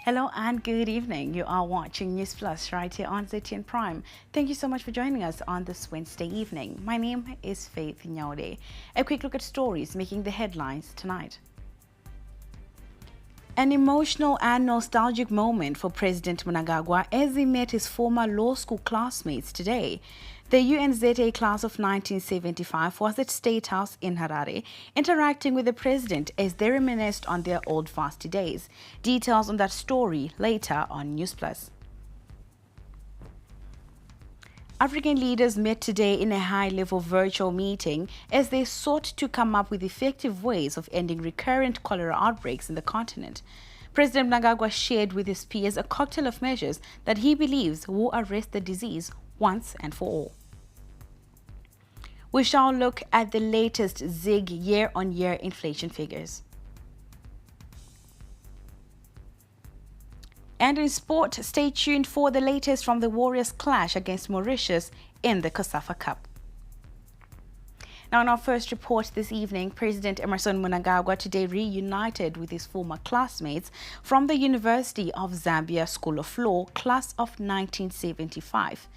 Hello and good evening. You are watching Newsplus right here on ZTN Prime. Thank you so much for joining us on this Wednesday evening. My name is Faith Nyaude. A quick look at stories making the headlines tonight. An emotional and nostalgic moment for President Mnangagwa as he met his former law school classmates today. The UNZA class of 1975 was at State House in Harare, interacting with the president as they reminisced on their old varsity days. Details on that story later on Newsplus. African leaders met today in a high-level virtual meeting as they sought to come up with effective ways of ending recurrent cholera outbreaks in the continent. President Mnangagwa shared with his peers a cocktail of measures that he believes will arrest the disease once and for all. We shall look at the latest ZIG year-on-year inflation figures. And in sport, stay tuned for the latest from the Warriors' clash against Mauritius in the COSAFA Cup. Now, in our first report this evening, President Emmerson Mnangagwa today reunited with his former classmates from the University of Zambia School of Law, class of 1975.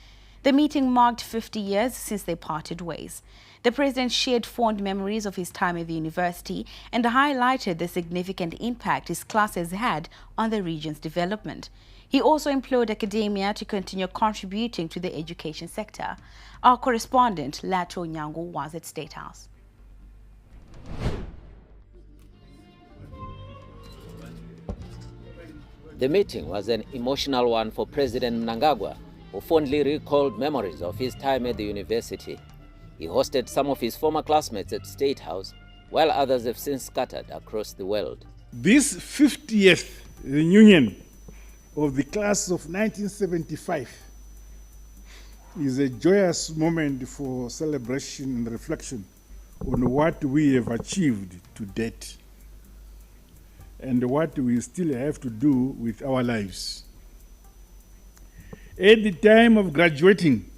The meeting marked 50 years since they parted ways. The president shared fond memories of his time at the university and highlighted the significant impact his class has had on the region's development. He also implored academia to continue contributing to the education sector. Our correspondent, Lato Nyango, was at State House. The meeting was an emotional one for President Mnangagwa, who fondly recalled memories of his time at the university. He hosted some of his former classmates at State House, while others have since scattered across the world. This 50th reunion of the class of 1975 is a joyous moment for celebration and reflection on what we have achieved to date and what we still have to do with our lives. At the time of graduating,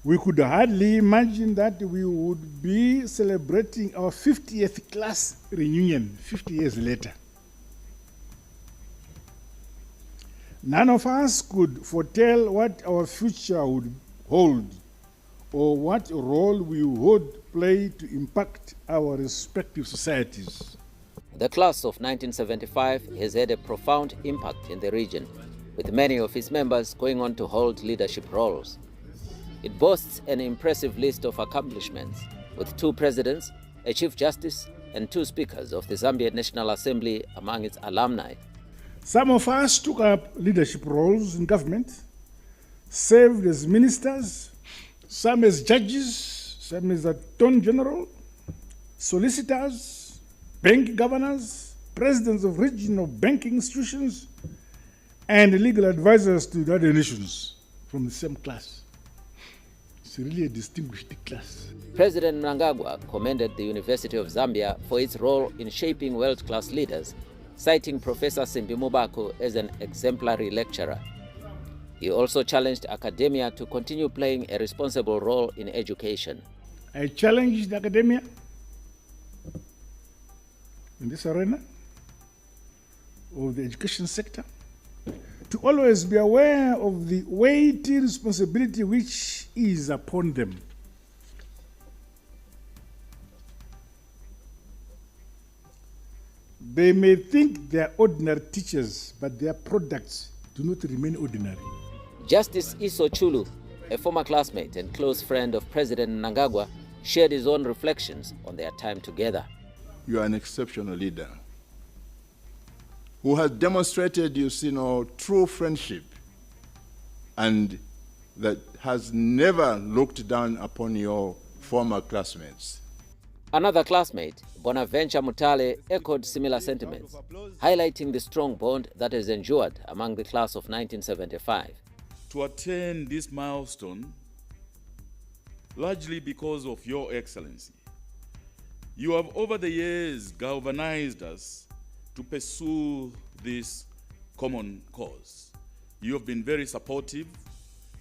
we could hardly imagine that we would be celebrating our 50th class reunion 50 years later. None of us could foretell what our future would hold or what role we would play to impact our respective societies. The class of 1975 has had a profound impact in the region, with many of its members going on to hold leadership roles. It boasts an impressive list of accomplishments, with 2 presidents, a chief justice, and 2 speakers of the Zambian National Assembly among its alumni. Some of us took up leadership roles in government, served as ministers, some as judges, some as attorney general, solicitors, bank governors, presidents of regional banking institutions, and legal advisors to the other nations from the same class. It's really a distinguished class. President Mnangagwa commended the University of Zambia for its role in shaping world-class leaders, citing Professor Simbi Mubako as an exemplary lecturer. He also challenged academia to continue playing a responsible role in education. I challenged academia in this arena of the education sector to always be aware of the weighty responsibility which is upon them. They may think they are ordinary teachers, but their products do not remain ordinary. Justice Iso Chulu, a former classmate and close friend of President Mnangagwa, shared his own reflections on their time together. You are an exceptional leader who has demonstrated, true friendship and that has never looked down upon your former classmates. Another classmate, Bonaventure Mutale, echoed similar sentiments, highlighting the strong bond that has endured among the class of 1975. To attain this milestone, largely because of your excellency, you have over the years galvanized us to pursue this common cause. You have been very supportive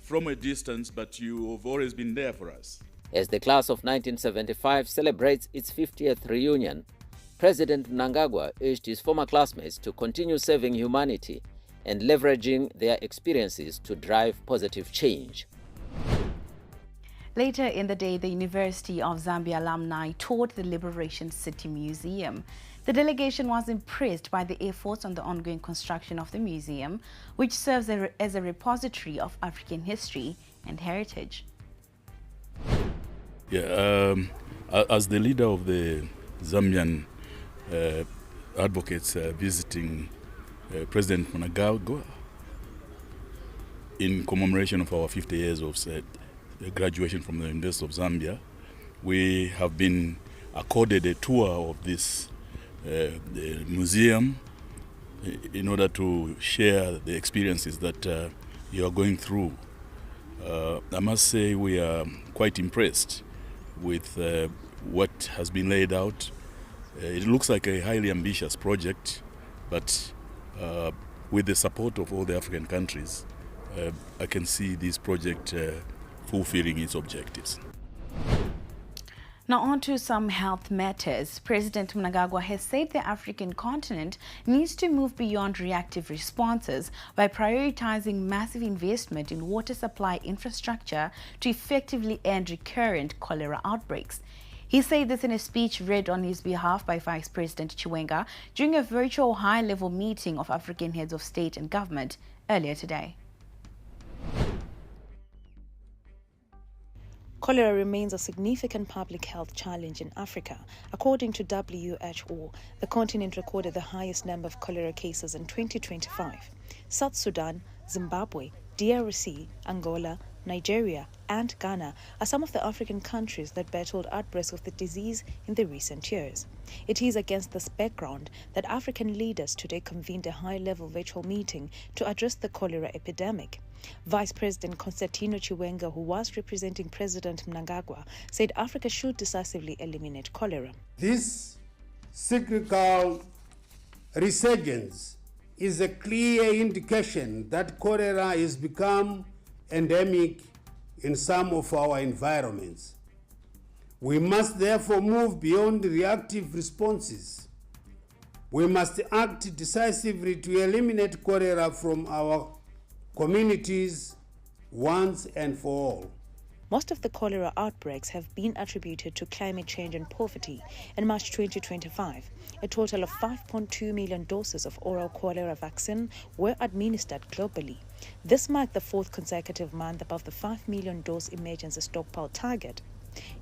from a distance, but you have always been there for us. As the class of 1975 celebrates its 50th reunion, President Mnangagwa urged his former classmates to continue serving humanity and leveraging their experiences to drive positive change. Later in the day, the University of Zambia alumni toured the Liberation City Museum. The delegation was impressed by the efforts on the ongoing construction of the museum, which serves as a repository of African history and heritage. Yeah, as the leader of the Zambian advocates visiting President Mnangagwa in commemoration of our 50 years of graduation from the University of Zambia, we have been accorded a tour of this the museum in order to share the experiences that you are going through. I must say we are quite impressed with what has been laid out. It looks like a highly ambitious project, but with the support of all the African countries, I can see this project fulfilling its objectives. Now on to some health matters. President Mnangagwa has said the African continent needs to move beyond reactive responses by prioritizing massive investment in water supply infrastructure to effectively end recurrent cholera outbreaks. He said this in a speech read on his behalf by Vice President Chiwenga during a virtual high-level meeting of African heads of state and government earlier today. Cholera remains a significant public health challenge in Africa. According to WHO, the continent recorded the highest number of cholera cases in 2025. South Sudan, Zimbabwe, DRC, Angola, Nigeria, and Ghana are some of the African countries that battled outbreaks of the disease in the recent years. It is against this background that African leaders today convened a high-level virtual meeting to address the cholera epidemic. Vice President Constantino Chiwenga, who was representing President Mnangagwa, said Africa should decisively eliminate cholera. This cyclical resurgence is a clear indication that cholera has become endemic in some of our environments. We must therefore move beyond reactive responses. We must act decisively to eliminate cholera from our communities once and for all. Most of the cholera outbreaks have been attributed to climate change and poverty. In March 2025, a total of 5.2 million doses of oral cholera vaccine were administered globally. This marked the fourth consecutive month above the 5 million dose emergency stockpile target.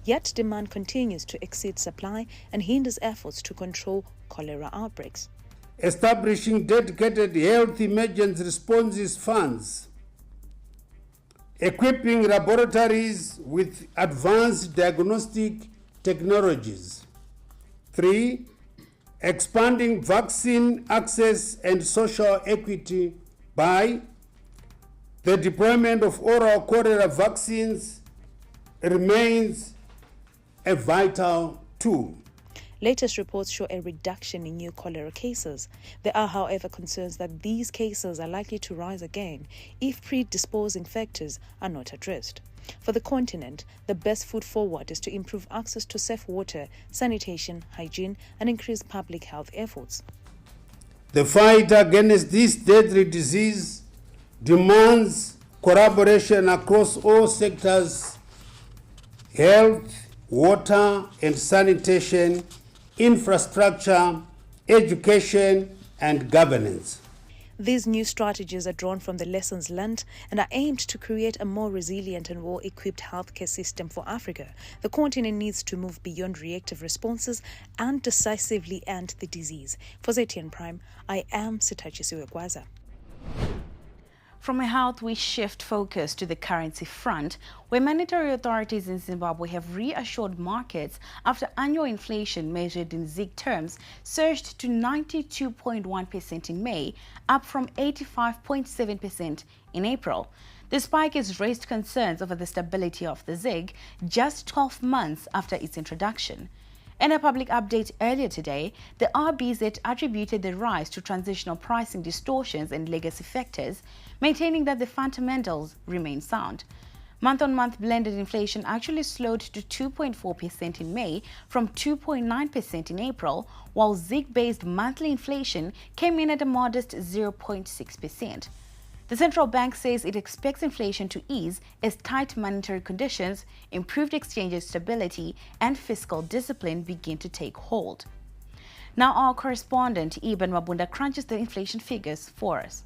Yet demand continues to exceed supply and hinders efforts to control cholera outbreaks. Establishing dedicated health emergency responses funds, equipping laboratories with advanced diagnostic technologies. 3, expanding vaccine access and social equity by the deployment of oral cholera vaccines remains a vital tool. Latest reports show a reduction in new cholera cases. There are, however, concerns that these cases are likely to rise again if predisposing factors are not addressed. For the continent, the best foot forward is to improve access to safe water, sanitation, hygiene, and increase public health efforts. The fight against this deadly disease demands collaboration across all sectors: health, water and sanitation, infrastructure, education, and governance. These new strategies are drawn from the lessons learned and are aimed to create a more resilient and well-equipped healthcare system for Africa. The continent needs to move beyond reactive responses and decisively end the disease. For ZTN Prime, I am Sitachi Siwegwaza. From health, we shift focus to the currency front, where monetary authorities in Zimbabwe have reassured markets after annual inflation measured in ZiG terms surged to 92.1% in May, up from 85.7% in April. The spike has raised concerns over the stability of the ZiG just 12 months after its introduction. In a public update earlier today, the RBZ attributed the rise to transitional pricing distortions and legacy factors, maintaining that the fundamentals remain sound. Month-on-month blended inflation actually slowed to 2.4% in May from 2.9% in April, while ZIG-based monthly inflation came in at a modest 0.6%. The central bank says it expects inflation to ease as tight monetary conditions, improved exchange stability, and fiscal discipline begin to take hold. Now our correspondent Eben Mabunda crunches the inflation figures for us.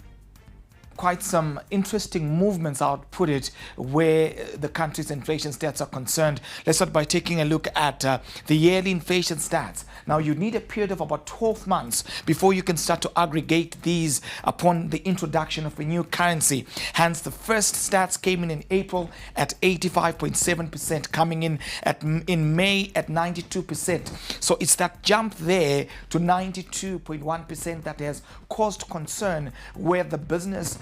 Quite some interesting movements, I would put it, where the country's inflation stats are concerned. Let's start by taking a look at the yearly inflation stats. Now, you need a period of about 12 months before you can start to aggregate these upon the introduction of a new currency. Hence, the first stats came in April at 85.7%, coming in May at 92%. So it's that jump there to 92.1% that has caused concern where the business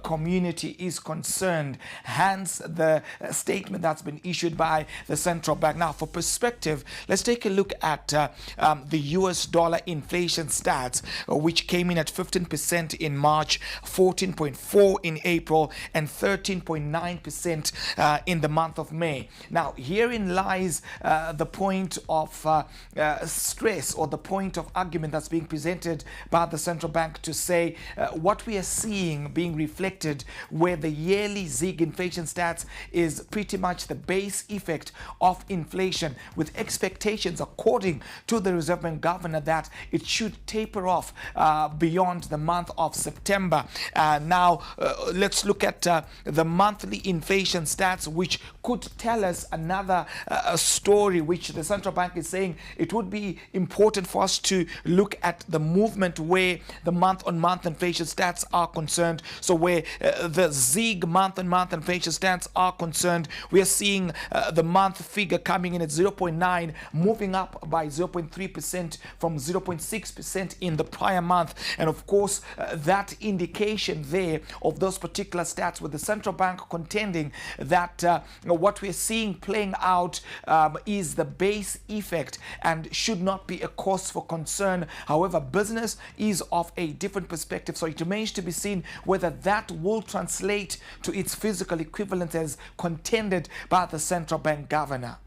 community is concerned. Hence the statement that's been issued by the central bank. Now, for perspective, let's take a look at the US dollar inflation stats, which came in at 15% in March, 14.4% in April, and 13.9% in the month of May. Now, herein lies the point of stress, or the point of argument that's being presented by the central bank to say what we are seeing being reflected where the yearly ZIG inflation stats is pretty much the base effect of inflation, with expectations according to the Reserve Bank governor that it should taper off beyond the month of September. Now let's look at the monthly inflation stats, which could tell us another story, which the central bank is saying it would be important for us to look at the movement where the month-on-month inflation stats are concerned. So where the ZIG month-on-month inflation stats are concerned, we are seeing the month figure coming in at 0.9, moving up by 0.3% from 0.6% in the prior month. And of course, that indication there of those particular stats, with the central bank contending that what we're seeing playing out is the base effect and should not be a cause for concern. However, business is of a different perspective, so it remains to be seen whether that will translate to its physical equivalent as contended by the central bank governor.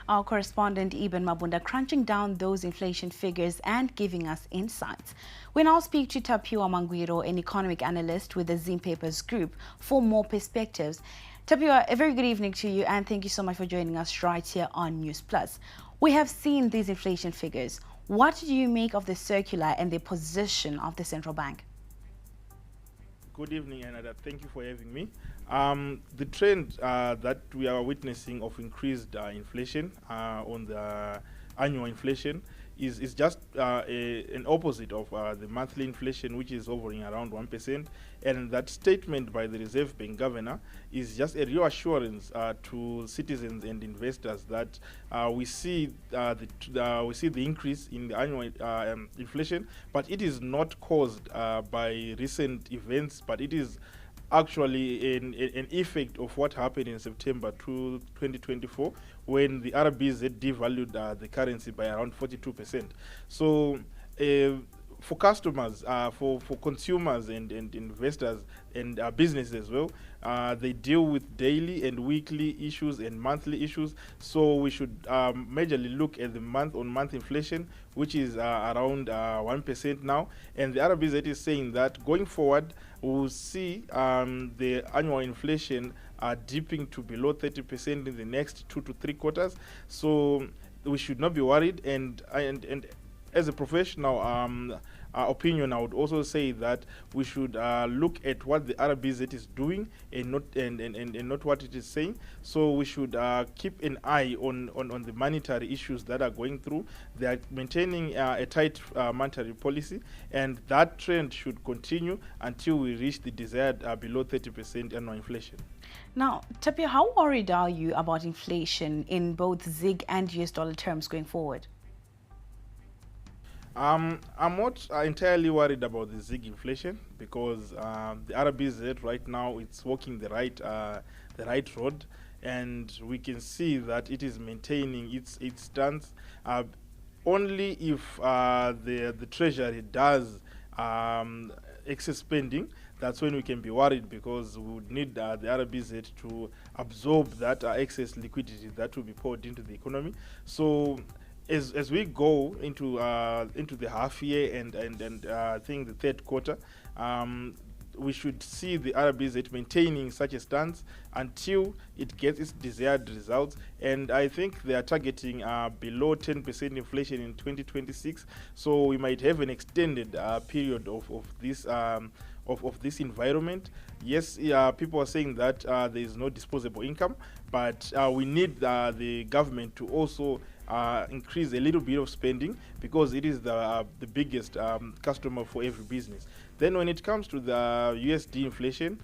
Our correspondent Eben Mabunda crunching down those inflation figures and giving us insights. We now speak to Tapiwa Mangwiro, an economic analyst with the Zim Papers Group, for more perspectives. Tapiwa, a very good evening to you, and thank you so much for joining us right here on Newsplus. We have seen these inflation figures. What do you make of the circular and the position of the central bank? Good evening, and thank you for having me. The trend that we are witnessing of increased inflation on the annual inflation is just an opposite of the monthly inflation, which is hovering around 1%. And that statement by the Reserve Bank governor is just a reassurance to citizens and investors that we see the increase in the annual inflation, but it is not caused by recent events, but it is actually an effect of what happened in September 2024 when the RBZ devalued the currency by around 42%. So for customers, for consumers and investors and businesses as well, they deal with daily and weekly issues and monthly issues. So we should majorly look at the month-on-month inflation, which is around 1% now. And the RBZ is saying that going forward, we'll see the annual inflation dipping to below 30% in the next 2 to 3 quarters. So we should not be worried. And as a professional opinion, I would also say that we should look at what the RBZ is doing and not what it is saying. So we should keep an eye on the monetary issues that are going through. They are maintaining a tight monetary policy, and that trend should continue until we reach the desired below 30% annual inflation. Now, Tapia, how worried are you about inflation in both ZIG and US dollar terms going forward? I'm not entirely worried about the ZIG inflation because the RBZ right now it's walking the right road, and we can see that it is maintaining its stance. Only if the Treasury does excess spending, that's when we can be worried, because we would need the RBZ to absorb that excess liquidity that will be poured into the economy. So as we go into the half year and I think the third quarter, we should see the RBZ maintaining such a stance until it gets its desired results. And I think they are targeting below 10% inflation in 2026. So we might have an extended period of this environment. Yes, people are saying that there is no disposable income, but we need the government to also increase a little bit of spending, because it is the biggest customer for every business. Then when it comes to the USD inflation,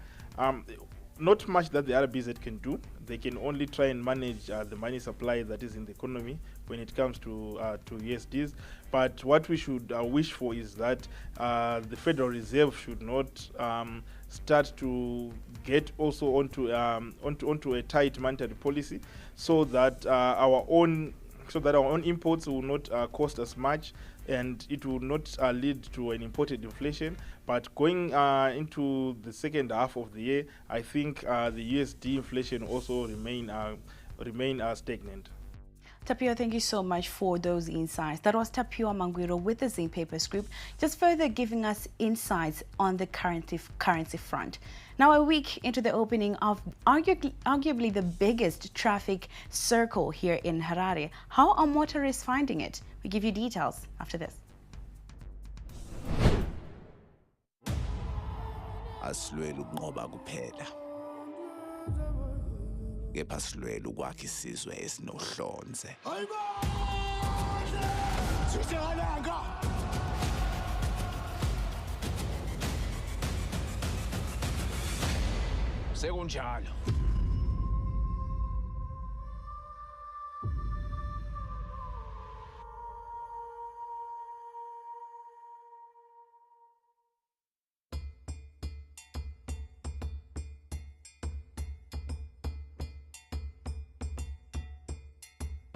not much that the RBZ can do. They can only try and manage the money supply that is in the economy when it comes to USDs. But what we should wish for is that the Federal Reserve should not start to get also onto a tight monetary policy, so that our own imports will not cost us much, and it will not lead to an imported inflation. But going into the second half of the year, I think the USD inflation also remain stagnant. Tapio, thank you so much for those insights. That was Tapio Mangwiro with the Zim Papers Group, just further giving us insights on the currency front. Now, a week into the opening of arguably the biggest traffic circle here in Harare, how are motorists finding it? We give you details after this. Asilwela ukunqoba kuphela, kepha silwela ukwakha isizwe esinohlonze. Sekunjalo.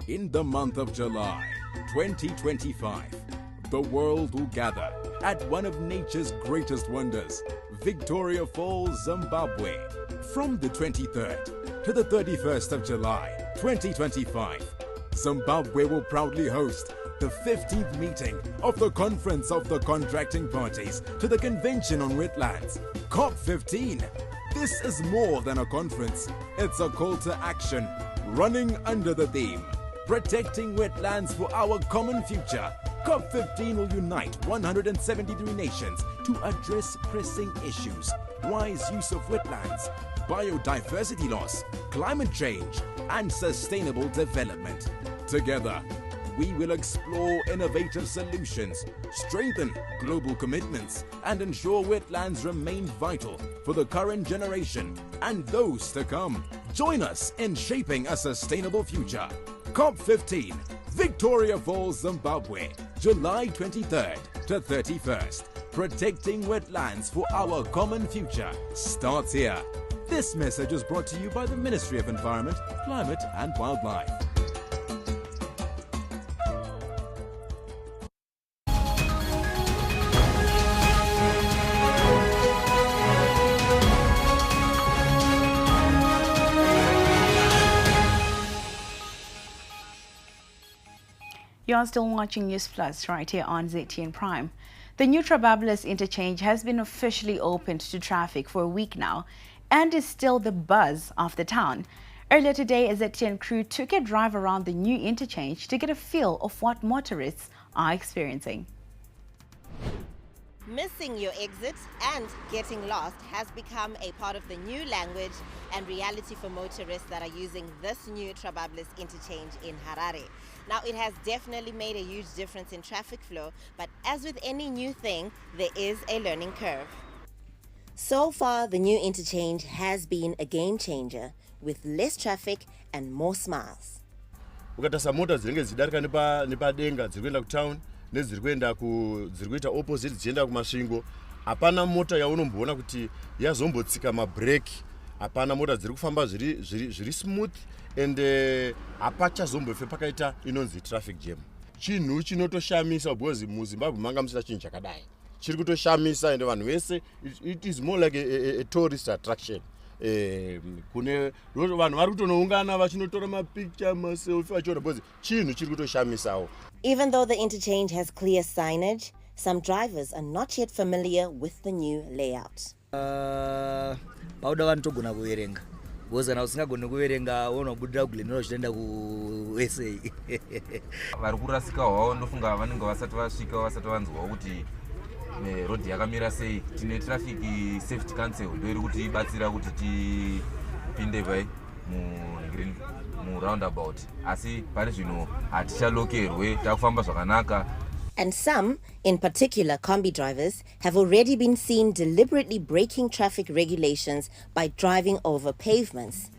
In the month of July 2025, the world will gather at one of nature's greatest wonders, Victoria Falls, Zimbabwe. From the 23rd to the 31st of July 2025, Zimbabwe will proudly host the 15th meeting of the Conference of the Contracting Parties to the Convention on Wetlands, COP15. This is more than a conference, it's a call to action, running under the theme, protecting wetlands for our common future. COP15 will unite 173 nations to address pressing issues, wise use of wetlands, biodiversity loss, climate change, and sustainable development. Together, we will explore innovative solutions, strengthen global commitments, and ensure wetlands remain vital for the current generation and those to come. Join us in shaping a sustainable future. COP15, Victoria Falls, Zimbabwe, July 23rd to 31st. Protecting wetlands for our common future starts here. This message is brought to you by the Ministry of Environment, Climate and Wildlife. You are still watching Newsplus right here on ZTN Prime. The new Trabablis interchange has been officially opened to traffic for a week now and is still the buzz of the town. Earlier today, a ZTN crew took a drive around the new interchange to get a feel of what motorists are experiencing. Missing your exit and getting lost has become a part of the new language and reality for motorists that are using this new Trabablis interchange in Harare. Now, it has definitely made a huge difference in traffic flow, but as with any new thing, there is a learning curve. So far, the new interchange has been a game changer with less traffic and more smiles. Ukatasa mota dzinenge dzidarika nepadenga dziri kuenda kutown nedziri kuenda dziri kuita opposite dzienda kumasvingo, hapana mota yaunomboona kuti yazombotsika mabreki, hapana mota dziri kufamba zviri smooth and hapachazombofe pakaita inonzi traffic jam. Chinhu chinotoshamisa because muZimbabwe manga musina chinhu chakadai. chiri kutoshamisa ende vanhu vese it is more like a tourist attraction. Kune vanhu vari kutonoungana vachinotora mapicture maselfie vachiona because chinhu chiri kutoshamisawo. Even though the interchange has clear signage, some drivers are not yet familiar with the new layout. Pauda vanotogona kuverenga. Because kana usingagoni kuverenga unobudira kuGlenora uchienda kuSA. Vari kurasika hwavo ndofunga vanenge vasati vasvika vasati vanzwawo kuti road yakamira sei. Tine traffic safety council ndoiri kuti ibatsira kuti tipinde vai mu roundabout. Asi pane zvino hatichalokerwe takufamba zvakanaka. And some, in particular combi drivers, have already been seen deliberately breaking traffic regulations by driving over pavements.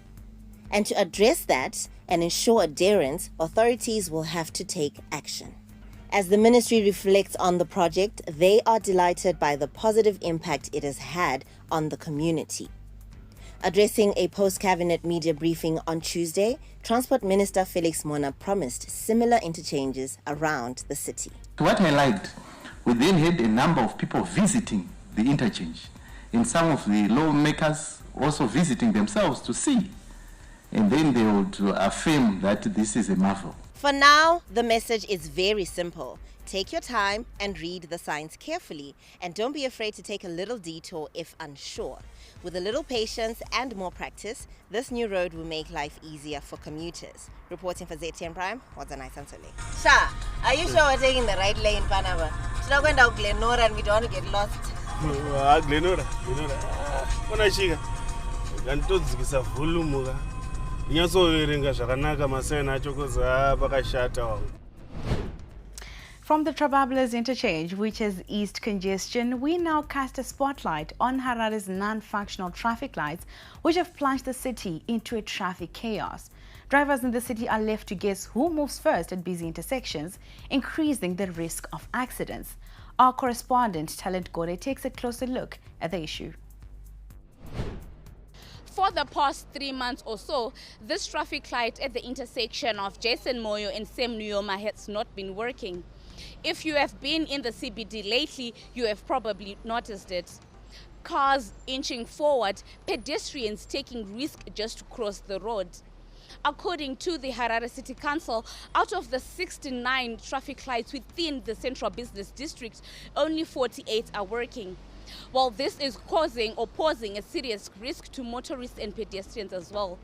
And to address that and ensure adherence, authorities will have to take action. As the ministry reflects on the project, they are delighted by the positive impact it has had on the community. Addressing a post-cabinet media briefing on Tuesday, Transport Minister Felix Mona promised similar interchanges around the city. What I liked, we then had a number of people visiting the interchange, and some of the lawmakers also visiting themselves to see, and then they would affirm that this is a marvel. For now, the message is very simple. Take your time and read the signs carefully, and don't be afraid to take a little detour if unsure. With a little patience and more practice, this new road will make life easier for commuters. Reporting for ZTN Prime, Wadzanai Sansole. Sha, are you sure we're taking the right lane, Panama? Should I go down Glenora and we don't want to get lost? Glenora. Unashika. Gantodzikisa vulumuka. Inyasoverenga zvakanaka masena acho kuza pakashata wangu. From the Trabablas interchange, which has eased congestion, we now cast a spotlight on Harare's non-functional traffic lights, which have plunged the city into a traffic chaos. Drivers in the city are left to guess who moves first at busy intersections, increasing the risk of accidents. Our correspondent, Talent Gore, takes a closer look at the issue. For the past 3 months or so, this traffic light at the intersection of Jason Moyo and Sam Nuyoma has not been working. If you have been in the CBD lately, you have probably noticed it. Cars inching forward, pedestrians taking risk just to cross the road. According to the Harare City Council, out of the 69 traffic lights within the central business district, only 48 are working. Well, this is causing or posing a serious risk to motorists and pedestrians as well.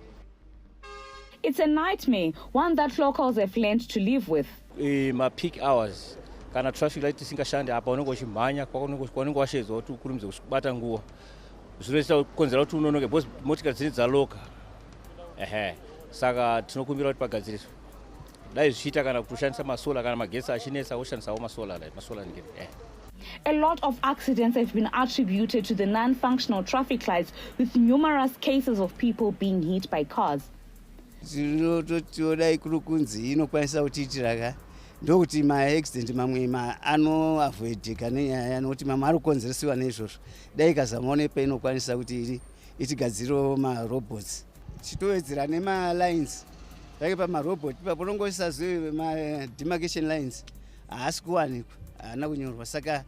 It's a nightmare, one that locals have learned to live with. My peak hours, kana traffic light isingashande apa unenge uchimhanya kwaunenge washedzwa kuti ukurumidze kubata nguva. Zvinoita kukonzera kuti unonoke because motikari dzine dzaloka. Saka tinokumbira kuti pagadziriswe. Dai zvichiita kana kushandisa masola kana magetsi achinetsa oshandisawo masola ngeni. A lot of accidents have been attributed to the non-functional traffic lights, with numerous cases of people being hit by cars. Zvinototiodai kuri kunzi inokwanisa kutiitira ka ndokuti maaccident mamwe anoavoidika nenyaya nokuti mamwe ari kukonzeresiwa neizvozvo. Dai ikazamawo nepainokwanisa kuti itigadziriwo marobots chitowedzera nemalines zvake pamarobot ipapo unongoisa zve mademarcation lines haasi kuwanikwa, haana kunyorwa. Saka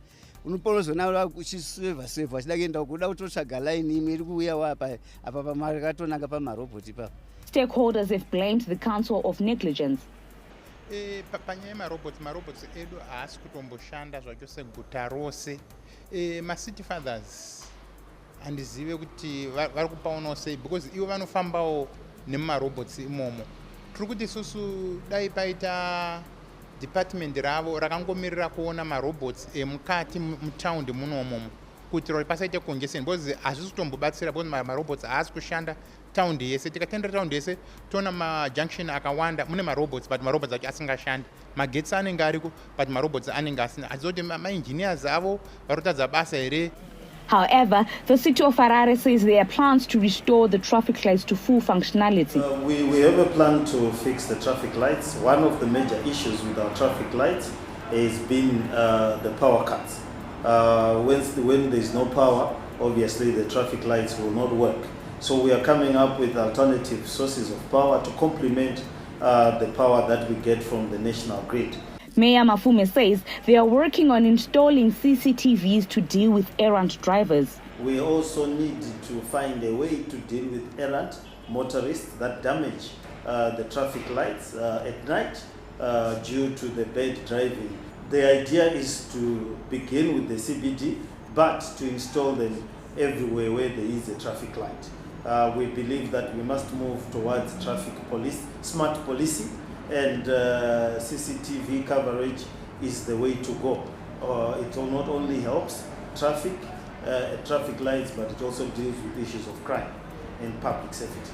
unoponozona uchiswevha achida kuenda kuda kutotsvaga line imwe iri kuuyawo apa pamakatonanga pamarobot ipapo. Stakeholders have blamed the council of negligence. Panyaya marobots edu haasi kutomboshanda zvachose guta rose. Macity fathers handizive kuti vari kupaunawo sei because ivo vanofambawo nemarobots imomo. Tiri kuti isusu dai paita department ravo rakangomirira kuona marobots emukati mutaundi munomomo kuitira kuti pasaite congestion because hazvisi kutombobatsira because marobots haasi kushanda taundi yese. Tikatendera taundi yese toona majunction akawanda mune marobots but marobots acho asingashandi. Magetsi anenge ariko but marobots anenge asina. Hazoti maengineers avo varikutadza basa here. However, the city of Harare says there are plans to restore the traffic lights to full functionality. We have a plan to fix the traffic lights. One of the major issues with our traffic lights has been the power cuts. When there is no power, obviously the traffic lights will not work. So we are coming up with alternative sources of power to complement the power that we get from the national grid. Mayor Mafume says they are working on installing CCTVs to deal with errant drivers. We also need to find a way to deal with errant motorists that damage the traffic lights at night due to the bad driving. The idea is to begin with the CBD, but to install them everywhere where there is a traffic light. We believe that we must move towards traffic police, smart policing, and CCTV coverage is the way to go. It not only helps traffic lights, but it also deals with issues of crime and public safety.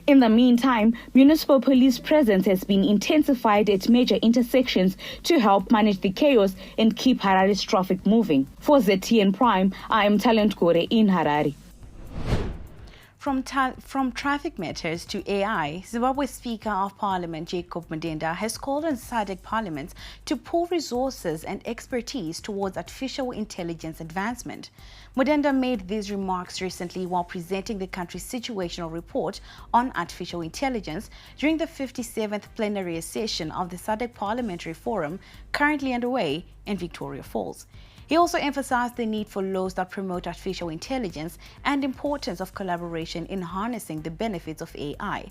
In the meantime, municipal police presence has been intensified at major intersections to help manage the chaos and keep Harare's traffic moving. For ZTN Prime, I am Talent Kore in Harare. From traffic matters to AI, Zimbabwe's Speaker of Parliament Jacob Mudenda has called on SADC parliaments to pour resources and expertise towards artificial intelligence advancement. Mudenda made these remarks recently while presenting the country's situational report on artificial intelligence during the 57th plenary session of the SADC Parliamentary Forum currently underway in Victoria Falls. He also emphasized the need for laws that promote artificial intelligence and importance of collaboration in harnessing the benefits of AI.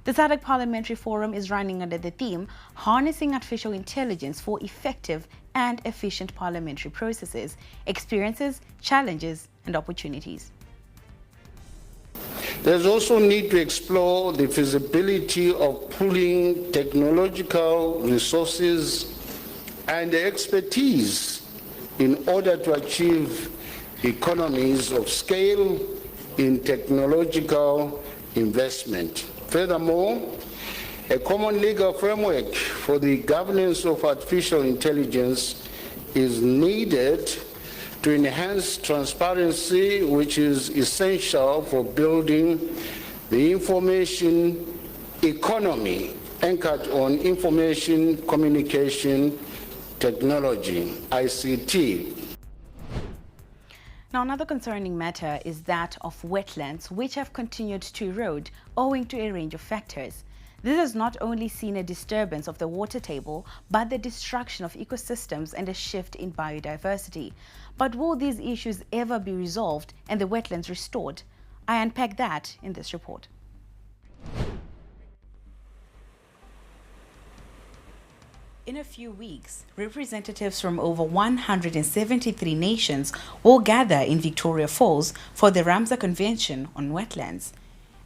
The SADC Parliamentary Forum is running under the theme Harnessing Artificial Intelligence for Effective and Efficient Parliamentary Processes, Experiences, Challenges and Opportunities. There's also need to explore the feasibility of pooling technological resources and expertise in order to achieve economies of scale in technological investment. Furthermore, a common legal framework for the governance of artificial intelligence is needed to enhance transparency, which is essential for building the information economy anchored on information communication technology, ICT. Now, another concerning matter is that of wetlands, which have continued to erode owing to a range of factors. This has not only seen a disturbance of the water table, but the destruction of ecosystems and a shift in biodiversity. But will these issues ever be resolved and the wetlands restored? I unpack that in this report. In a few weeks, representatives from over 173 nations will gather in Victoria Falls for the Ramsar Convention on Wetlands.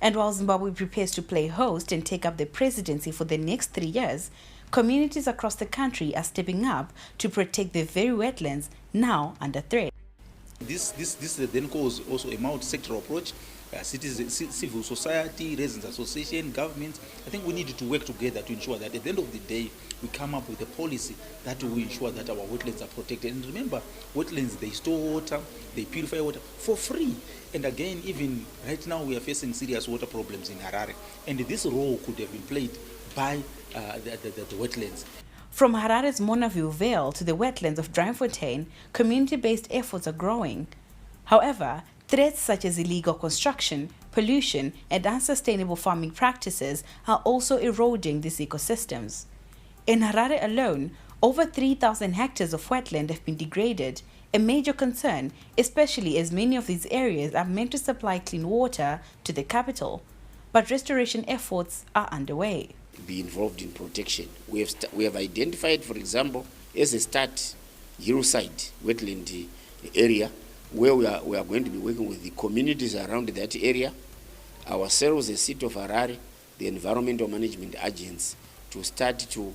And while Zimbabwe prepares to play host and take up the presidency for the next 3 years, communities across the country are stepping up to protect the very wetlands now under threat. This then calls also a multi-sectoral approach. Citizens, civil society, residents association, governments. I think we need to work together to ensure that at the end of the day, we come up with a policy that will ensure that our wetlands are protected. And remember, wetlands, they store water, they purify water for free. And again, even right now, we are facing serious water problems in Harare. And this role could have been played by the wetlands. From Harare's Monaville Vale to the wetlands of Driefontein, community-based efforts are growing. However, threats such as illegal construction, pollution, and unsustainable farming practices are also eroding these ecosystems. In Harare alone, over 3,000 hectares of wetland have been degraded, a major concern, especially as many of these areas are meant to supply clean water to the capital. But restoration efforts are underway. Be involved in protection. We have identified, for example, as a start, hillside wetland area, where we are going to be working with the communities around that area, ourselves, the city of Harare, the environmental management agents, to start to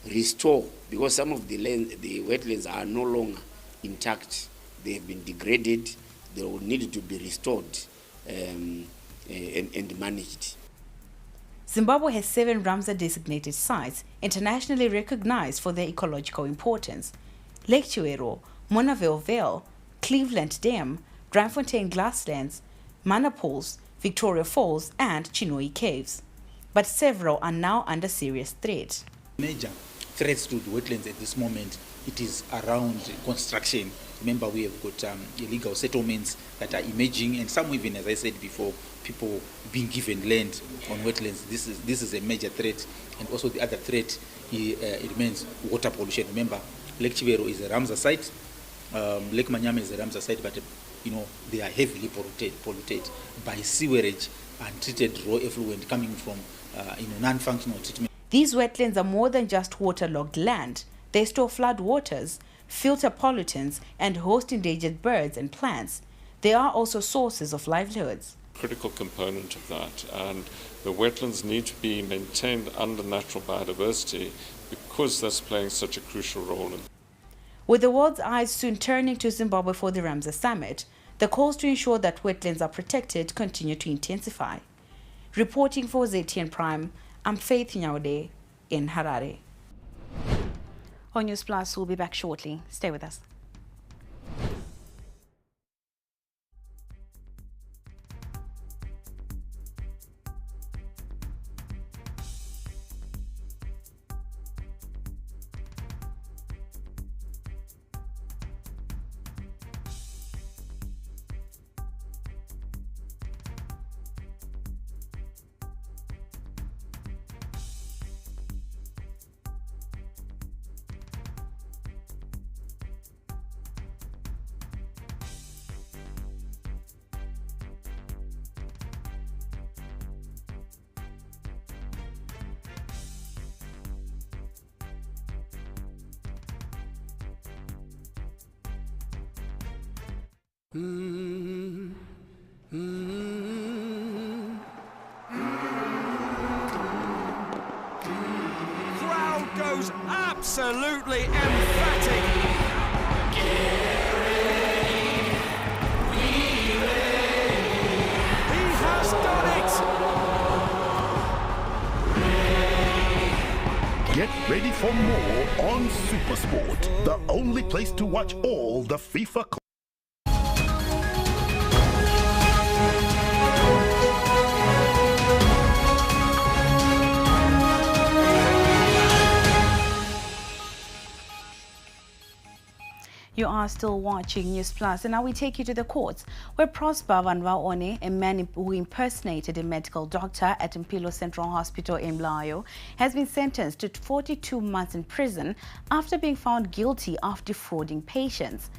restore, because some of the wetlands are no longer intact. They have been degraded. They will need to be restored and managed. Zimbabwe has 7 Ramsar designated sites internationally recognized for their ecological importance: Lake Chiwero, Monaville Vale, Cleveland Dam, Driefontein Glasslands, Mana Pools, Victoria Falls and Chinoi Caves. But several are now under serious threat. Major threats to the wetlands at this moment, it is around construction Remember, we have got illegal settlements that are emerging, and some even, as I said before, people being given land on wetlands. This is a major threat, and also the other threat it remains water pollution. Remember, Lake Chivero is a Ramsar site, Lake Manyama is a Ramsar site, but they are heavily polluted by sewerage and treated raw effluent coming from non-functional treatment. These wetlands are more than just waterlogged land. They store flood waters, filter pollutants, and host endangered birds and plants. They are also sources of livelihoods. Critical component of that, and the wetlands need to be maintained under natural biodiversity because that's playing such a crucial role. With the world's eyes soon turning to Zimbabwe for the Ramsar Summit, the calls to ensure that wetlands are protected continue to intensify. Reporting for ZTN Prime, I'm Faith Nyaude in Harare. On Newsplus, we'll be back shortly. Stay with us. Crowd goes absolutely emphatic. He has done it. Get ready for more on Supersport, the only place to watch all the FIFA. You are still watching Newsplus, and now we take you to the courts, where Prosper Vanvaone, a man who impersonated a medical doctor at Mpilo Central Hospital in Mlayo, has been sentenced to 42 months in prison after being found guilty of defrauding patients.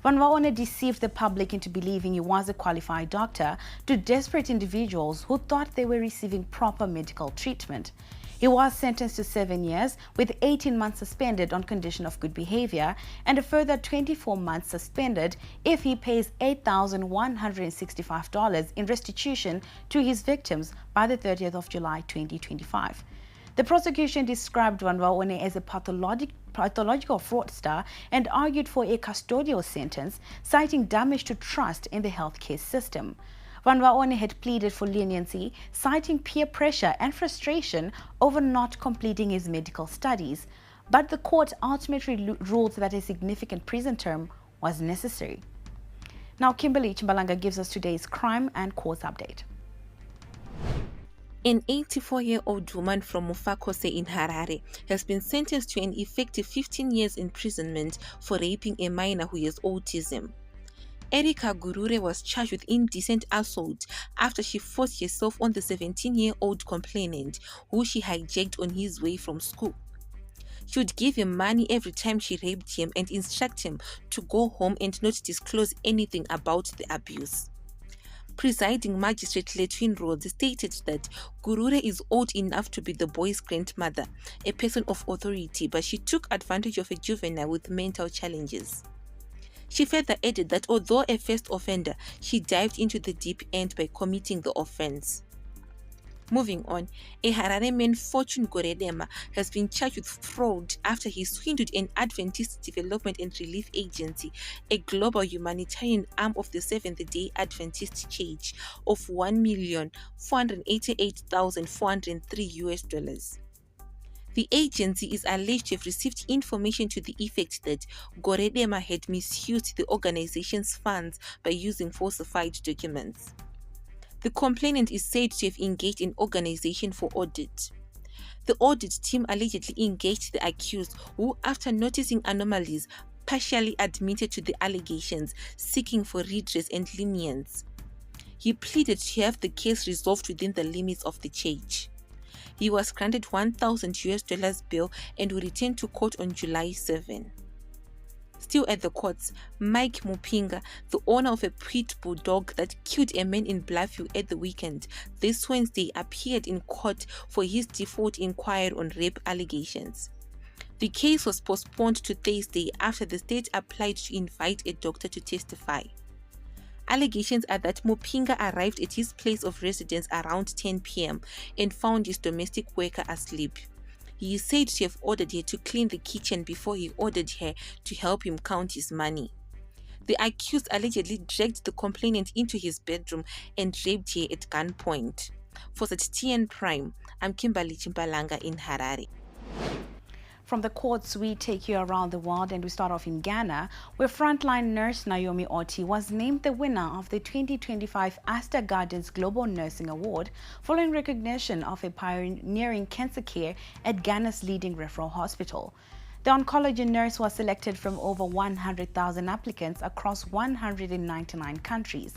Vanvaone deceived the public into believing he was a qualified doctor to desperate individuals who thought they were receiving proper medical treatment. He was sentenced to 7 years, with 18 months suspended on condition of good behavior and a further 24 months suspended if he pays $8,165 in restitution to his victims by the 30th of July 2025. The prosecution described Vanvaone as a pathological fraudster and argued for a custodial sentence, citing damage to trust in the healthcare system. Vanvaone had pleaded for leniency, citing peer pressure and frustration over not completing his medical studies. But the court ultimately ruled that a significant prison term was necessary. Now, Kimberly Chimbalanga gives us today's crime and court update. An 84-year-old woman from Mufakose in Harare has been sentenced to an effective 15 years imprisonment for raping a minor who has autism. Erika Gurure was charged with indecent assault after she forced herself on the 17-year-old complainant, who she hijacked on his way from school. She would give him money every time she raped him and instruct him to go home and not disclose anything about the abuse. Presiding Magistrate Letwin Rhodes stated that Gurure is old enough to be the boy's grandmother, a person of authority, but she took advantage of a juvenile with mental challenges. She further added that although a first offender, she dived into the deep end by committing the offense. Moving on, a Harare man, Fortune Goredema, has been charged with fraud after he swindled an Adventist Development and Relief Agency, a global humanitarian arm of the Seventh-day Adventist Church, of $1,488,403. The agency is alleged to have received information to the effect that Goredema had misused the organization's funds by using falsified documents. The complainant is said to have engaged an organization for audit. The audit team allegedly engaged the accused, who, after noticing anomalies, partially admitted to the allegations, seeking for redress and lenience. He pleaded to have the case resolved within the limits of the church. He was granted $1,000 bail and will return to court on July 7. Still at the courts, Mike Mupinga, the owner of a pit bull dog that killed a man in Bluffview at the weekend, this Wednesday appeared in court for his default inquiry on rape allegations. The case was postponed to Thursday after the state applied to invite a doctor to testify. Allegations are that Mupinga arrived at his place of residence around 10 p.m. and found his domestic worker asleep. He is said to have ordered her to clean the kitchen before he ordered her to help him count his money. The accused allegedly dragged the complainant into his bedroom and raped her at gunpoint. For TN Prime, I'm Kimberly Chimpalanga in Harare. From the courts, we take you around the world, and we start off in Ghana, where frontline nurse Naomi Oti was named the winner of the 2025 Astor Gardens Global Nursing Award following recognition of a pioneering cancer care at Ghana's leading referral hospital. The oncology nurse was selected from over 100,000 applicants across 199 countries.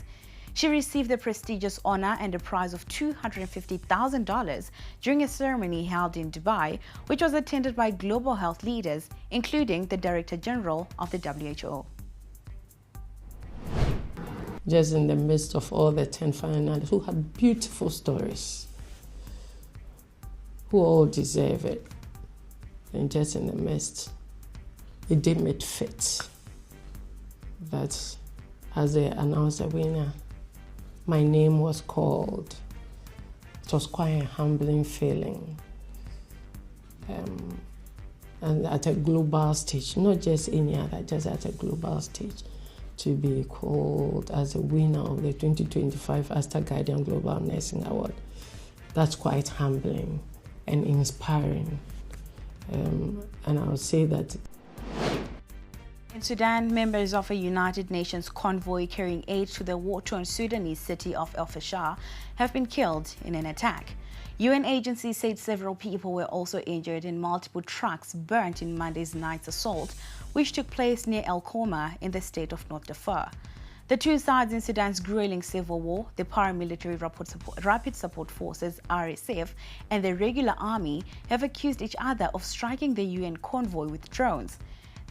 She received the prestigious honor and a prize of $250,000 during a ceremony held in Dubai, which was attended by global health leaders, including the Director General of the WHO. Just in the midst of all the 10 finalists who had beautiful stories, who all deserve it, and just in the midst, it deemed it fit that as they announced the winner, my name was called. It was quite a humbling feeling. And at a global stage, not just any other, just at a global stage, to be called as a winner of the 2025 Astor Guardian Global Nursing Award. That's quite humbling and inspiring. And I would say that in Sudan, members of a United Nations convoy carrying aid to the war-torn Sudanese city of El Fasher have been killed in an attack. UN agencies said several people were also injured and multiple trucks burnt in Monday's night's assault, which took place near El Koma in the state of North Darfur. The two sides in Sudan's grueling civil war, the paramilitary Rapid Support Forces (RSF) and the regular army, have accused each other of striking the UN convoy with drones.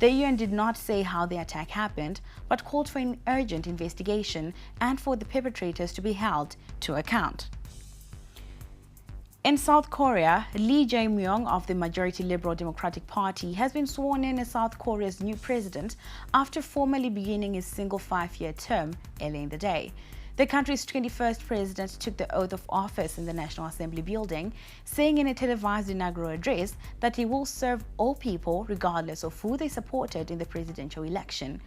The UN did not say how the attack happened, but called for an urgent investigation and for the perpetrators to be held to account. In South Korea, Lee Jae-myung of the majority Liberal Democratic Party has been sworn in as South Korea's new president after formally beginning his single 5-year term early in the day. The country's 21st president took the oath of office in the National Assembly building, saying in a televised inaugural address that he will serve all people regardless of who they supported in the presidential election.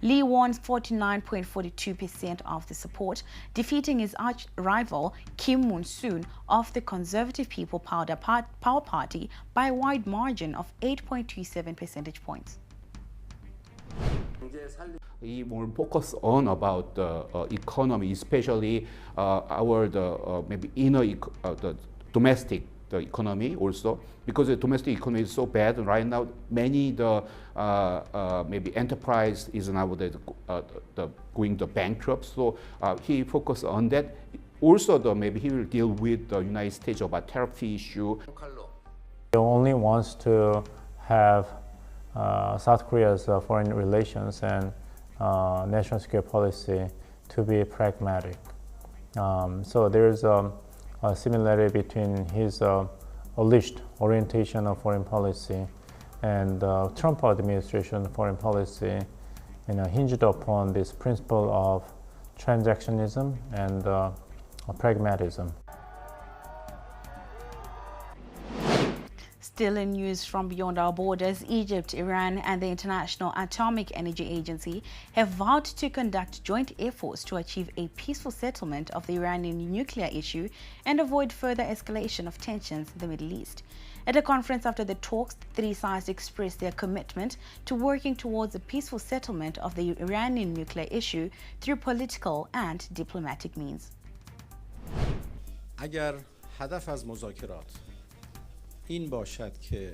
Lee won 49.42% of the support, defeating his arch-rival Kim Moon-soon of the Conservative People Power Party by a wide margin of 8.27 percentage points. We will focus on about the economy, especially maybe the domestic economy also, because the domestic economy is so bad right now. Many maybe enterprise is now going to bankrupt. So he focused on that. Also, maybe he will deal with the United States about tariff issue. He only wants to have South Korea's foreign relations and national security policy to be pragmatic. So there's a similarity between his alleged orientation of foreign policy and Trump administration foreign policy, hinged upon this principle of transactionism and pragmatism. Still in news from beyond our borders, Egypt, Iran and the International Atomic Energy Agency have vowed to conduct joint efforts to achieve a peaceful settlement of the Iranian nuclear issue and avoid further escalation of tensions in the Middle East. At a conference after the talks, the three sides expressed their commitment to working towards a peaceful settlement of the Iranian nuclear issue through political and diplomatic means. اگر هدف از مذاکرات این باشد که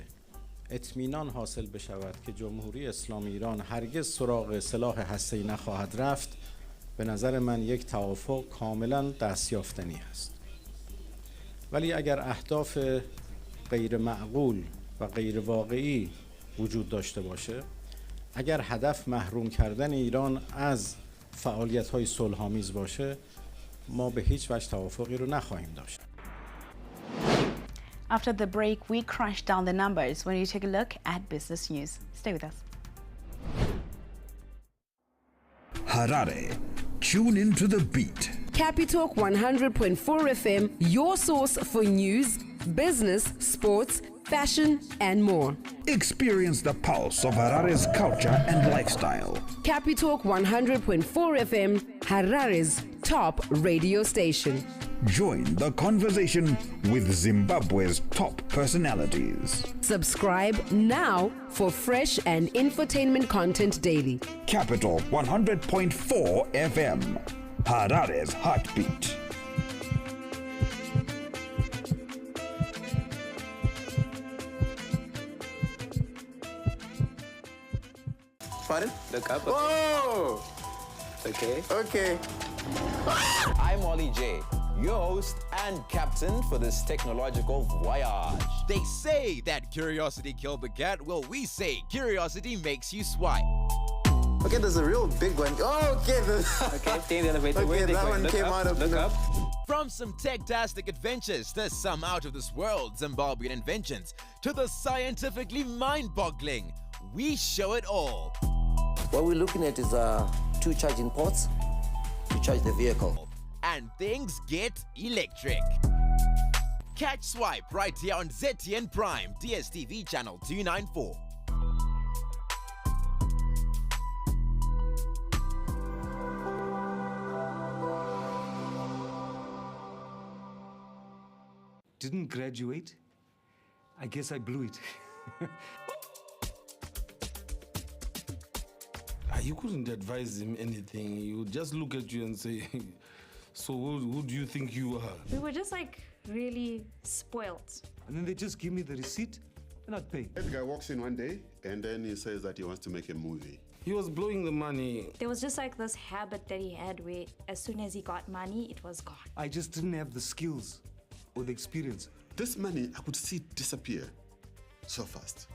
اطمینان حاصل بشود که جمهوری اسلامی ایران هرگز سراغ سلاح هسته‌ای نخواهد رفت، به نظر من یک توافق کاملا دستیافتنی است. ولی اگر اهداف غیر معقول و غیر واقعی وجود داشته باشه، اگر هدف محروم کردن ایران از فعالیت‌های صلح‌آمیز باشه، ما به هیچ وجه توافقی رو نخواهیم داشت. After the break, we crash down the numbers when you take a look at business news. Stay with us. Harare. Tune into the beat. Capitalk 100.4 FM, your source for news, business, sports, fashion, and more. Experience the pulse of Harare's culture and lifestyle. Capitalk 100.4 FM, Harare's top radio station. Join the conversation with Zimbabwe's top personalities. Subscribe now for fresh and infotainment content daily. Capital 100.4 FM, Harare's heartbeat. Pardon? Look up. Whoa! Okay. I'm Ollie J, your host and captain for this technological voyage. They say that curiosity killed the cat. Well, we say curiosity makes you swipe. Okay, there's a real big one. Oh, okay. Okay, take the elevator. Okay, that one look came up, out of look the... up. From some tech-tastic adventures to some out-of-this-world Zimbabwean inventions to the scientifically mind-boggling, we show it all. What we're looking at is 2 charging ports to charge the vehicle. And things get electric. Catch Swipe right here on ZTN Prime, DSTV channel 294. Didn't graduate? I guess I blew it. You couldn't advise him anything. He would just look at you and say, so who do you think you are? We were just like really spoiled. And then they just give me the receipt and I'd pay. The guy walks in one day and then he says that he wants to make a movie. He was blowing the money. There was just like this habit that he had where as soon as he got money, it was gone. I just didn't have the skills or the experience. This money, I could see it disappear so fast.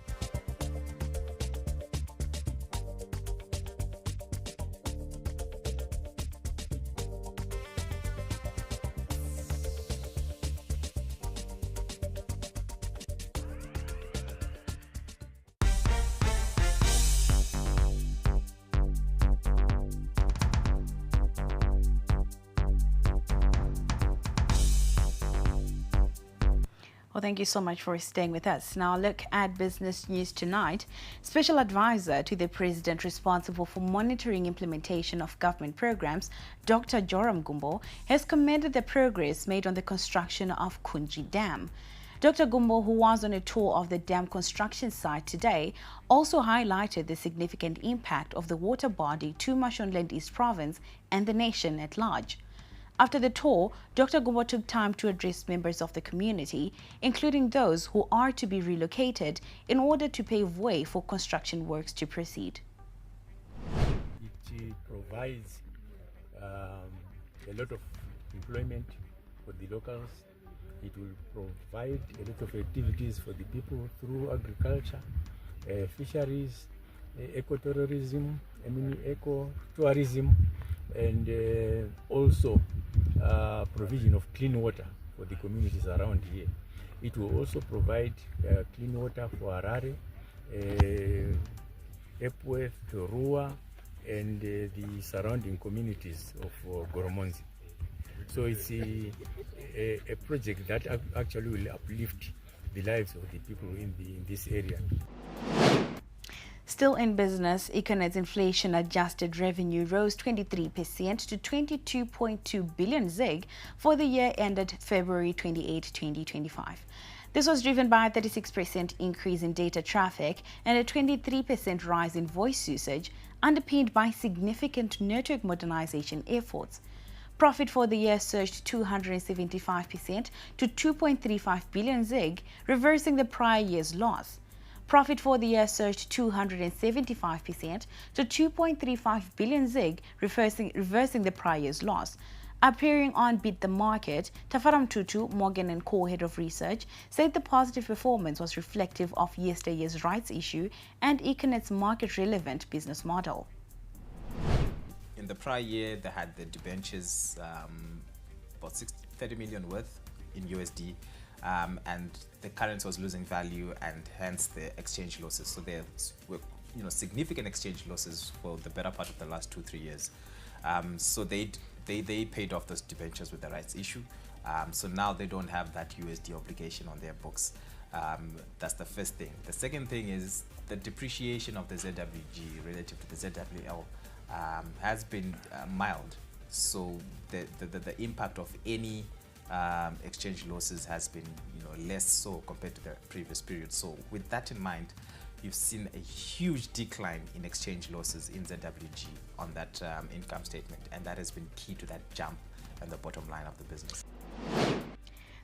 Well, thank you so much for staying with us. Now, look at business news tonight. Special advisor to the president responsible for monitoring implementation of government programs, Dr. Joram Gumbo, has commended the progress made on the construction of Kunji Dam. Dr. Gumbo, who was on a tour of the dam construction site today, also highlighted the significant impact of the water body to Mashonaland East Province and the nation at large. After the tour, Dr. Gumbo took time to address members of the community, including those who are to be relocated, in order to pave way for construction works to proceed. It provides a lot of employment for the locals. It will provide a lot of activities for the people through agriculture, fisheries, ecotourism, eco-tourism, and also provision of clean water for the communities around here. It will also provide clean water for Harare, Epworth, Rua, and the surrounding communities of Goromonzi. So it's a project that actually will uplift the lives of the people in this area. Still in business, Econet's inflation-adjusted revenue rose 23% to 22.2 billion ZiG for the year ended February 28, 2025. This was driven by a 36% increase in data traffic and a 23% rise in voice usage, underpinned by significant network modernization efforts. Profit for the year surged 275% to 2.35 billion ZiG, reversing the prior year's loss. Profit for the year surged 275% to 2.35 billion ZiG, reversing the prior year's loss. Appearing on Beat the Market, Tafaram Tutu, Morgan & Co. Head of Research, said the positive performance was reflective of yesterday's rights issue and Econet's market-relevant business model. In the prior year, they had the debentures, about 30 million worth in USD, and the currency was losing value, and hence the exchange losses. So there were, significant exchange losses for the better part of the last 2-3 years. So they paid off those debentures with the rights issue. So now they don't have that USD obligation on their books. That's the first thing. The second thing is the depreciation of the ZWG relative to the ZWL has been mild. So the impact of any exchange losses has been less so compared to the previous period. So with that in mind, you've seen a huge decline in exchange losses in ZWG on that income statement, and that has been key to that jump and the bottom line of the business.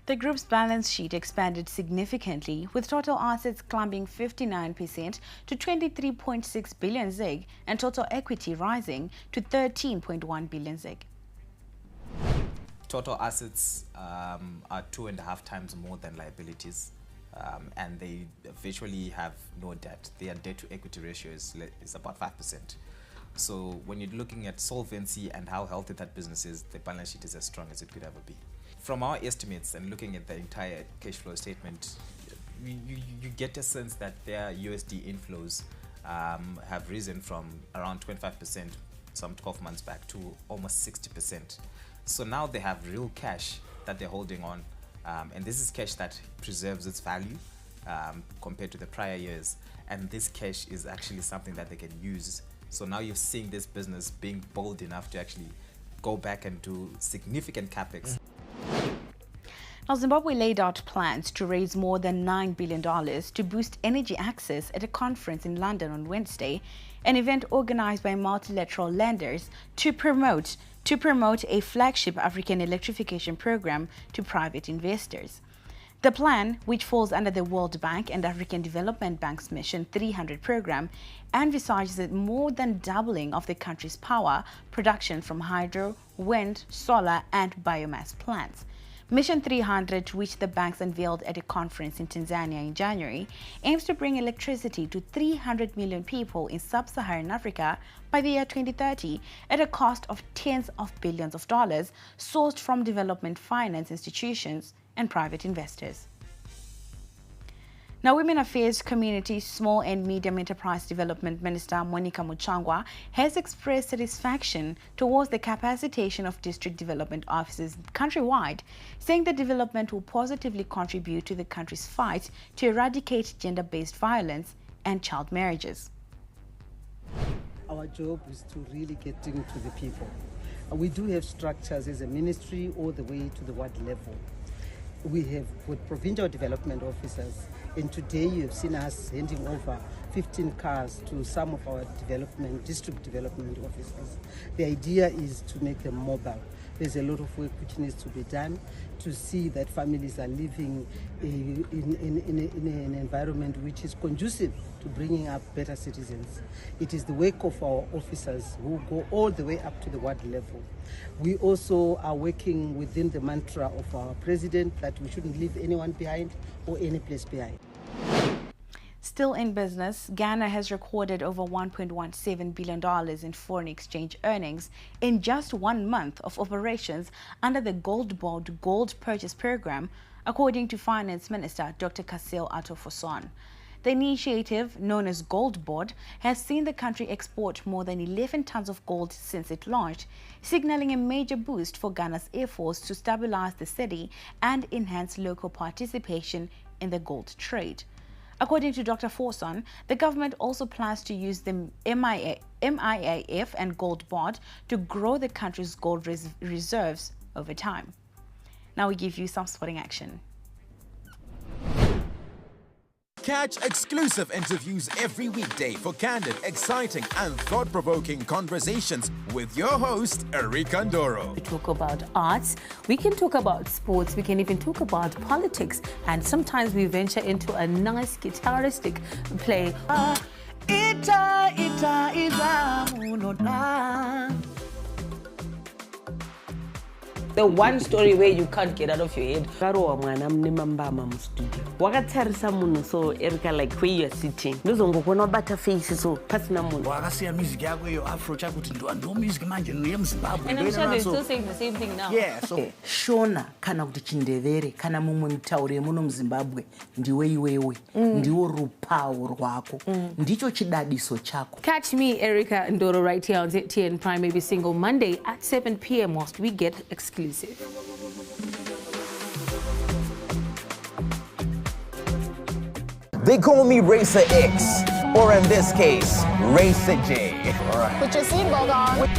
The group's balance sheet expanded significantly, with total assets climbing 59% to 23.6 billion ZiG and total equity rising to 13.1 billion ZiG. Total assets are 2.5 times more than liabilities. And they virtually have no debt. Their debt-to-equity ratio is about 5%. So when you're looking at solvency and how healthy that business is, the balance sheet is as strong as it could ever be. From our estimates and looking at the entire cash flow statement, you get a sense that their USD inflows have risen from around 25% some 12 months back to almost 60%. So now they have real cash that they're holding on. And this is cash that preserves its value compared to the prior years. And this cash is actually something that they can use. So now you're seeing this business being bold enough to actually go back and do significant capex. Now, Zimbabwe laid out plans to raise more than $9 billion to boost energy access at a conference in London on Wednesday, an event organized by multilateral lenders to promote a flagship African electrification program to private investors. The plan, which falls under the World Bank and African Development Bank's Mission 300 program, envisages more than doubling of the country's power production from hydro, wind, solar and biomass plants. Mission 300, which the banks unveiled at a conference in Tanzania in January, aims to bring electricity to 300 million people in sub-Saharan Africa by the year 2030 at a cost of tens of billions of dollars sourced from development finance institutions and private investors. Now, Women Affairs, Community, Small and Medium Enterprise Development Minister Monica Muchangwa has expressed satisfaction towards the capacitation of district development offices countrywide, saying the development will positively contribute to the country's fight to eradicate gender-based violence and child marriages. Our job is to really get into the people. We do have structures as a ministry all the way to the ward level. We have with provincial development officers, and today you have seen us handing over 15 cars to some of our district development officers. The idea is to make them mobile. There's a lot of work which needs to be done to see that families are living in an environment which is conducive to bringing up better citizens. It is the work of our officers who go all the way up to the ward level. We also are working within the mantra of our president that we shouldn't leave anyone behind or any place behind. Still in business, Ghana has recorded over $1.17 billion in foreign exchange earnings in just 1 month of operations under the Gold Board Gold Purchase Program, according to Finance Minister Dr. Kasil Atto-Foson. The initiative, known as Gold Board, has seen the country export more than 11 tons of gold since it launched, signaling a major boost for Ghana's efforts to stabilize the city and enhance local participation in the gold trade. According to Dr. Foson, the government also plans to use the MIAF and Gold Board to grow the country's gold reserves over time. Now we give you some sporting action. Catch exclusive interviews every weekday for candid, exciting and thought-provoking conversations with your host, Erika Ndoro. We talk about arts, we can talk about sports, we can even talk about politics, and sometimes we venture into a nice guitaristic play. The one story where you can't get out of your head. Wakatarisa munhu so Erika, like where you are sitting. Ndozongokona bata face so pasina munhu. Wakasiya music yako yo afro chakuti ndo music manje no yemuZimbabwe. And I'm sure they're still saying the same thing now. Yeah, so Shona kana kuti Chindevere kana mumwe mutauri muno muZimbabwe ndiwe iwewe. Ndiwo rupawo rwako. Ndicho chidadiso chako. Catch me, Erika Ndoro, right here on ZTN Prime every single Monday at 7 p.m. whilst we get exclusive. They call me Racer X, or in this case, Racer J. All right. Put your seatbelt on.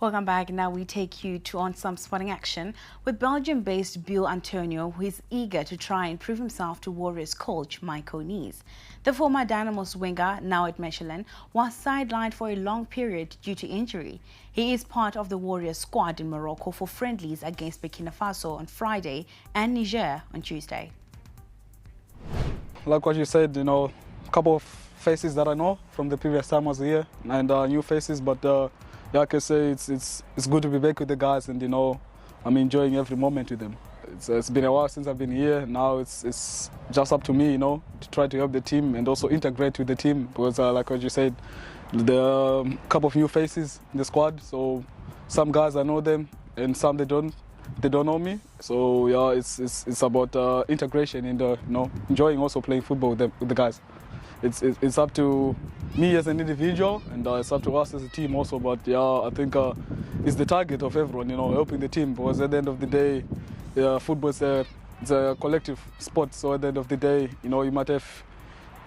Welcome back. Now we take you on some sporting action with Belgium-based Bill Antonio, who is eager to try and prove himself to Warriors coach Mike O'Nees. The former Dynamos winger, now at Michelin, was sidelined for a long period due to injury. He is part of the Warriors squad in Morocco for friendlies against Burkina Faso on Friday and Niger on Tuesday. Like what you said, you know, a couple of faces that I know from the previous time I was here, and new faces, but yeah, I can say it's good to be back with the guys, and you know, I'm enjoying every moment with them. It's been a while since I've been here. Now it's just up to me, you know, to try to help the team and also integrate with the team, because like what you said, there are a couple of new faces in the squad. So some guys I know them, and some they don't know me. So yeah, it's about integration and you know, enjoying also playing football with the guys. It's up to me as an individual, and it's up to us as a team also. But yeah, I think it's the target of everyone, you know, helping the team. Because at the end of the day, football is a collective sport. So at the end of the day, you know, you might have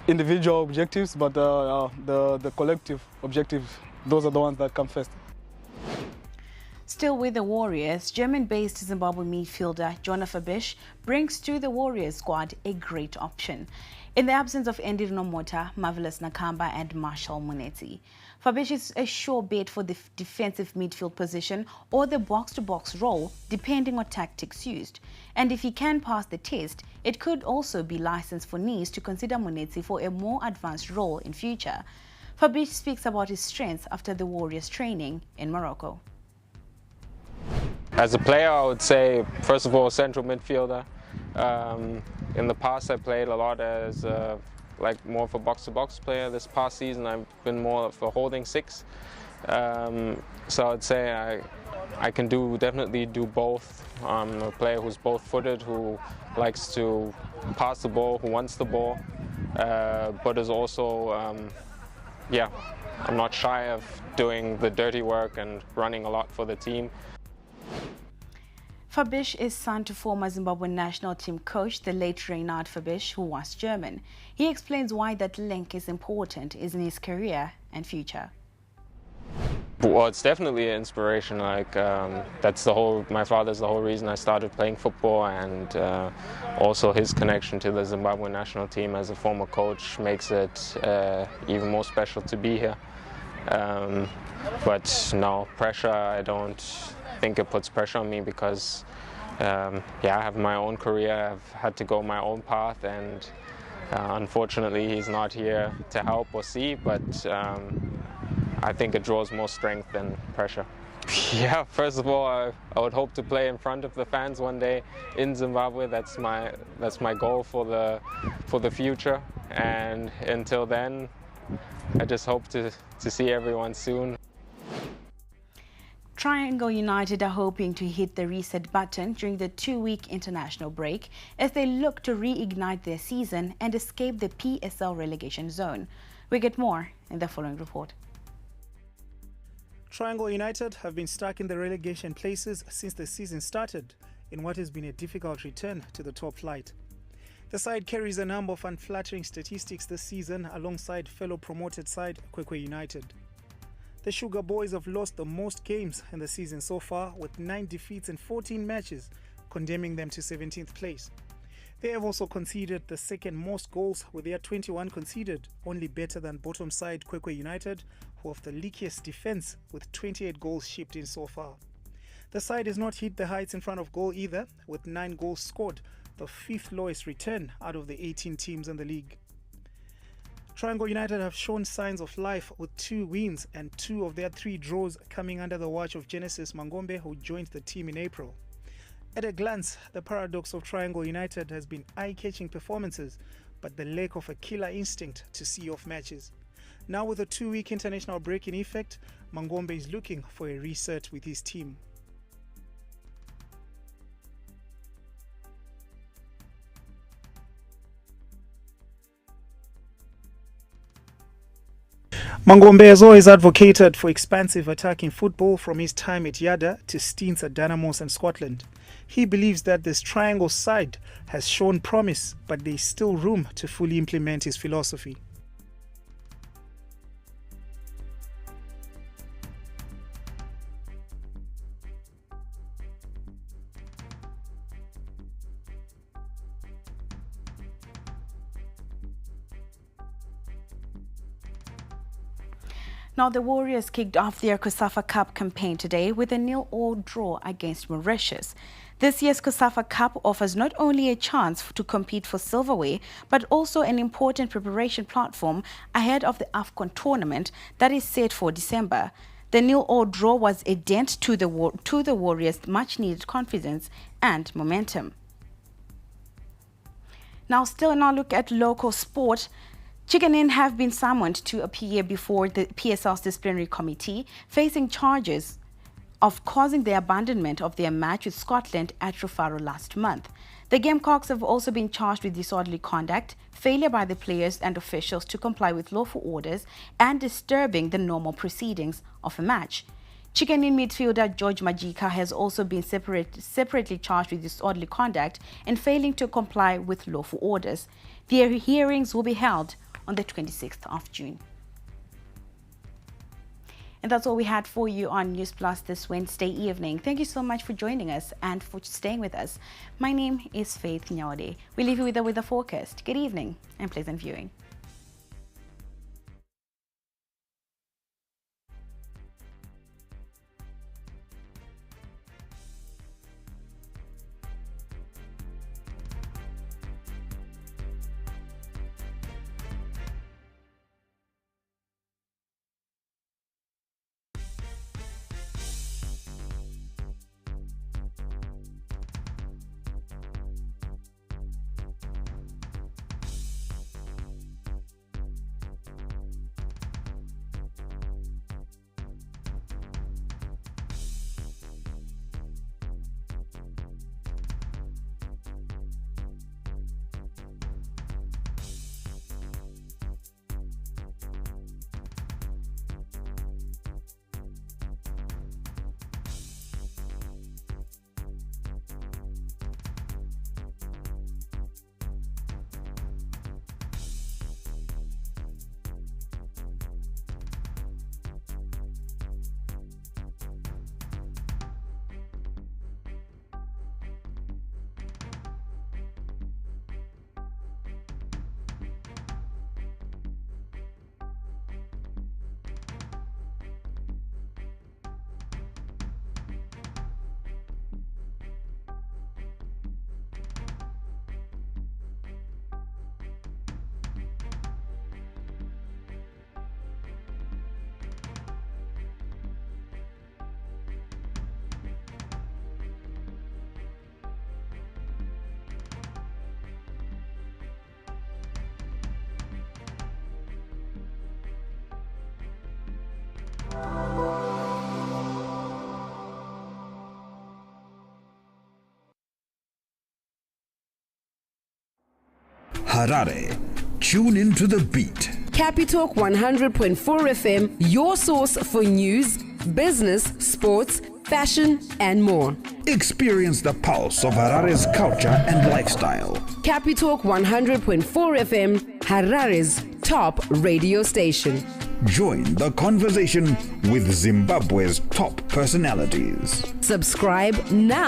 individual objectives, but the collective objectives, those are the ones that come first. Still with the Warriors, German-based Zimbabwe midfielder Jonah Fabish brings to the Warriors squad a great option. In the absence of Andy Nomota, Marvelous Nakamba and Marshall Munetsi, Fabish is a sure bet for the defensive midfield position or the box-to-box role, depending on tactics used. And if he can pass the test, it could also be licensed for Nice to consider Munetsi for a more advanced role in future. Fabish speaks about his strengths after the Warriors training in Morocco. As a player, I would say, first of all, central midfielder. In the past, I played a lot as like more of a box-to-box player. This past season, I've been more of a holding six. So I'd say I can definitely do both. I'm a player who's both-footed, who likes to pass the ball, who wants the ball, but is also, yeah, I'm not shy of doing the dirty work and running a lot for the team. Fabish is son to former Zimbabwean national team coach, the late Reinhard Fabish, who was German. He explains why that link is important in his career and future. Well, it's definitely an inspiration. Like my father's the whole reason I started playing football, and also his connection to the Zimbabwean national team as a former coach makes it even more special to be here. But no pressure. I don't think it puts pressure on me because yeah, I have my own career. I've had to go my own path, and unfortunately he's not here to help or see, but I think it draws more strength than pressure. Yeah, first of all, I would hope to play in front of the fans one day in Zimbabwe. That's my goal for the future. And until then, I just hope to see everyone soon. Triangle United are hoping to hit the reset button during the 2-week international break as they look to reignite their season and escape the PSL relegation zone. We get more in the following report. Triangle United have been stuck in the relegation places since the season started in what has been a difficult return to the top flight. The side carries a number of unflattering statistics this season alongside fellow promoted side Kwekwe United. The Sugar Boys have lost the most games in the season so far with 9 defeats in 14 matches, condemning them to 17th place. They have also conceded the second most goals with their 21 conceded, only better than bottom side Kwekwe United, who have the leakiest defense with 28 goals shipped in so far. The side has not hit the heights in front of goal either, with 9 goals scored, the 5th lowest return out of the 18 teams in the league. Triangle United have shown signs of life with 2 wins and 2 of their 3 draws coming under the watch of Genesis Mangombe, who joined the team in April. At a glance, the paradox of Triangle United has been eye-catching performances, but the lack of a killer instinct to see off matches. Now with a 2-week international break in effect, Mangombe is looking for a reset with his team. Mangombe has always advocated for expansive attacking football from his time at Yada to stints at Dynamos and Scotland. He believes that this triangle side has shown promise, but there is still room to fully implement his philosophy. Now, the Warriors kicked off their COSAFA Cup campaign today with a 0-0 draw against Mauritius. This year's COSAFA Cup offers not only a chance to compete for silverware, but also an important preparation platform ahead of the AFCON tournament that is set for December. The 0-0 draw was a dent to the Warriors' much-needed confidence and momentum. Now, still now look at local sport. Chicken Inn have been summoned to appear before the PSL's disciplinary committee, facing charges of causing the abandonment of their match with Scotland at Rufaro last month. The Gamecocks have also been charged with disorderly conduct, failure by the players and officials to comply with lawful orders, and disturbing the normal proceedings of a match. Chicken Inn midfielder George Majika has also been separately charged with disorderly conduct and failing to comply with lawful orders. Their hearings will be held on the 26th of June. And that's all we had for you on Newsplus this Wednesday evening. Thank you so much for joining us and for staying with us. My name is Faith Nyaude. We leave you with the weather forecast. Good evening and pleasant viewing. Harare. Tune into the beat. Capitalk 100.4 FM, your source for news, business, sports, fashion, and more. Experience the pulse of Harare's culture and lifestyle. Capitalk 100.4 FM, Harare's top radio station. Join the conversation with Zimbabwe's top personalities. Subscribe now.